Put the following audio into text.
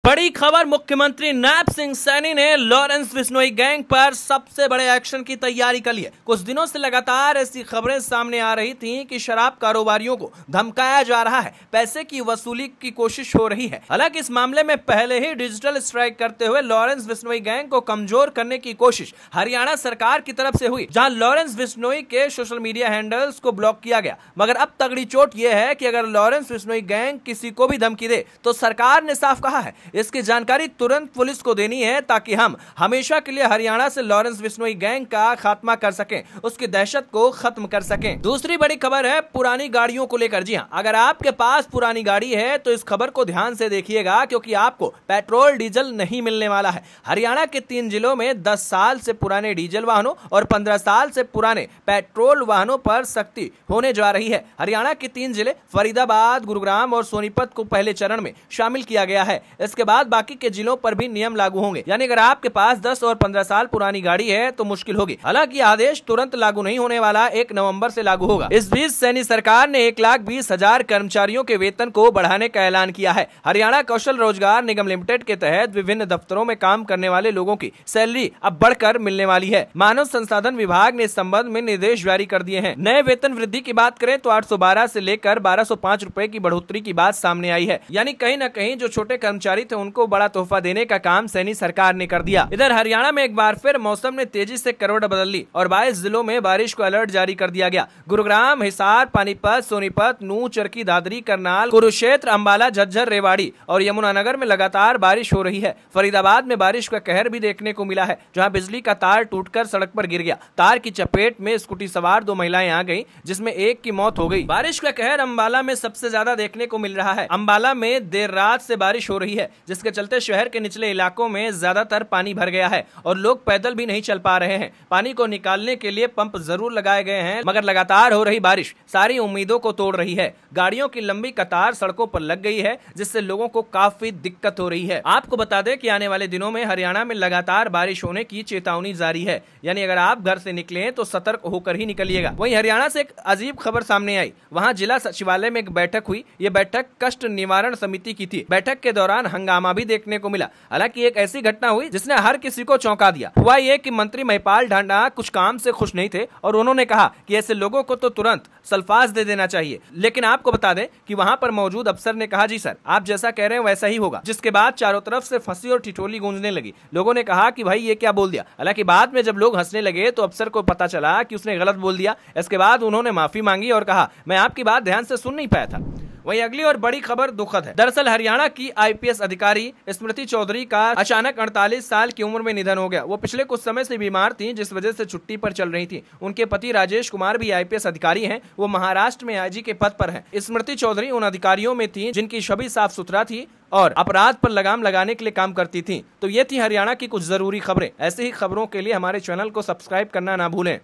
बड़ी खबर, मुख्यमंत्री नायब सिंह सैनी ने लॉरेंस बिश्नोई गैंग पर सबसे बड़े एक्शन की तैयारी कर ली है। कुछ दिनों से लगातार ऐसी खबरें सामने आ रही थीं कि शराब कारोबारियों को धमकाया जा रहा है, पैसे की वसूली की कोशिश हो रही है। हालांकि इस मामले में पहले ही डिजिटल स्ट्राइक करते हुए लॉरेंस बिश्नोई गैंग को कमजोर करने की कोशिश हरियाणा सरकार की तरफ से हुई, जहां लॉरेंस बिश्नोई के सोशल मीडिया हैंडल्स को ब्लॉक किया गया। मगर अब तगड़ी चोट यह है कि अगर लॉरेंस बिश्नोई गैंग किसी को भी धमकी दे तो सरकार ने साफ कहा है इसकी जानकारी तुरंत पुलिस को देनी है, ताकि हम हमेशा के लिए हरियाणा से लॉरेंस बिश्नोई गैंग का खात्मा कर सकें, उसकी दहशत को खत्म कर सकें। दूसरी बड़ी खबर है पुरानी गाड़ियों को लेकर। जी हां, अगर आपके पास पुरानी गाड़ी है तो इस खबर को ध्यान से देखिएगा, क्योंकि आपको पेट्रोल डीजल नहीं मिलने वाला है। हरियाणा के 3 जिलों में 10 साल से पुराने डीजल वाहनों और 15 साल से पुराने पेट्रोल वाहनों पर सख्ती होने जा रही है। हरियाणा के 3 जिले फरीदाबाद, गुरुग्राम और सोनीपत को पहले चरण में शामिल किया गया है। इसके बाद बाकी के जिलों पर भी नियम लागू होंगे, यानी अगर आपके पास 10 और 15 साल पुरानी गाड़ी है तो मुश्किल होगी। हालांकि आदेश तुरंत लागू नहीं होने वाला, 1 नवंबर से लागू होगा। इस बीच सैनी सरकार ने 1,20,000 कर्मचारियों के वेतन को बढ़ाने का ऐलान किया है। हरियाणा कौशल रोजगार निगम लिमिटेड के तहत विभिन्न दफ्तरों में काम करने वाले लोगों की सैलरी अब बढ़कर मिलने वाली है। मानव संसाधन विभाग ने इस संबंध में निर्देश जारी कर दिए हैं। नए वेतन वृद्धि की बात करें तो 812 से लेकर 1205 रुपए की बढ़ोतरी की बात सामने आई है, यानी कहीं न कहीं जो छोटे कर्मचारी थे उनको बड़ा तोहफा देने का काम सैनी सरकार ने कर दिया। इधर हरियाणा में एक बार फिर मौसम ने तेजी से करवट बदल ली और 22 जिलों में बारिश को अलर्ट जारी कर दिया गया। गुरुग्राम, हिसार, पानीपत, सोनीपत, नूंह, चरखी, दादरी, करनाल, कुरुक्षेत्र, अंबाला, झज्जर, रेवाड़ी और यमुनानगर में लगातार बारिश हो रही है। फरीदाबाद में बारिश का कहर भी देखने को मिला है, जहां बिजली का तार टूटकर सड़क पर गिर गया। तार की चपेट में स्कूटी सवार 2 महिलाएं आ गईं, जिसमें एक की मौत हो गई। बारिश का कहर अंबाला में सबसे ज्यादा देखने को मिल रहा है। अंबाला में देर रात से बारिश हो रही है, जिसके चलते शहर के निचले इलाकों में ज्यादातर पानी भर गया है और लोग पैदल भी नहीं चल पा रहे हैं। पानी को निकालने के लिए पंप जरूर लगाए गए हैं, मगर लगातार हो रही बारिश सारी उम्मीदों को तोड़ रही है। गाड़ियों की लंबी कतार सड़कों पर लग गई है, जिससे लोगों को काफी दिक्कत हो रही है। आपको बता दें कि आने वाले दिनों में हरियाणा में लगातार बारिश होने की चेतावनी जारी है, यानी अगर आप घर से निकले तो सतर्क होकर ही निकलिएगा। वहीं हरियाणा से एक अजीब खबर सामने आई। वहां जिला सचिवालय में एक बैठक हुई। ये बैठक कष्ट निवारण समिति की थी। बैठक के दौरान हंगामा भी देखने को मिला। हालांकि एक ऐसी घटना हुई जिसने हर किसी को चौंका दिया। हुआ ये कि मंत्री महिपाल ढांडा कुछ काम से खुश नहीं थे और उन्होंने कहा कि ऐसे लोगों को तो तुरंत सल्फास दे देना चाहिए। लेकिन आपको बता दें कि वहां पर मौजूद अफसर ने कहा, जी सर, आप जैसा कह रहे हैं वैसा ही होगा। जिसके बाद चारों तरफ से फंसी और ठिठोली गूंजने लगी। लोगों ने कहा कि भाई ये क्या बोल दिया। हालांकि बाद में जब लोग हंसने लगे तो अफसर को पता चला कि उसने गलत बोल दिया। इसके बाद उन्होंने माफी मांगी और कहा, मैं आपकी बात ध्यान से सुन नहीं पाया था। वहीं अगली और बड़ी खबर दुखद है। दरअसल हरियाणा की आईपीएस अधिकारी स्मृति चौधरी का अचानक 48 साल की उम्र में निधन हो गया। वो पिछले कुछ समय से बीमार थी, जिस वजह से छुट्टी पर चल रही थी। उनके पति राजेश कुमार भी आईपीएस अधिकारी हैं। वो महाराष्ट्र में आईजी के पद पर हैं। स्मृति चौधरी उन अधिकारियों में थी जिनकी छवि साफ सुथरा थी और अपराध पर लगाम लगाने के लिए काम करती थी। तो ये थी हरियाणा की कुछ जरूरी खबरें। ऐसी ही खबरों के लिए हमारे चैनल को सब्सक्राइब करना ना भूलें।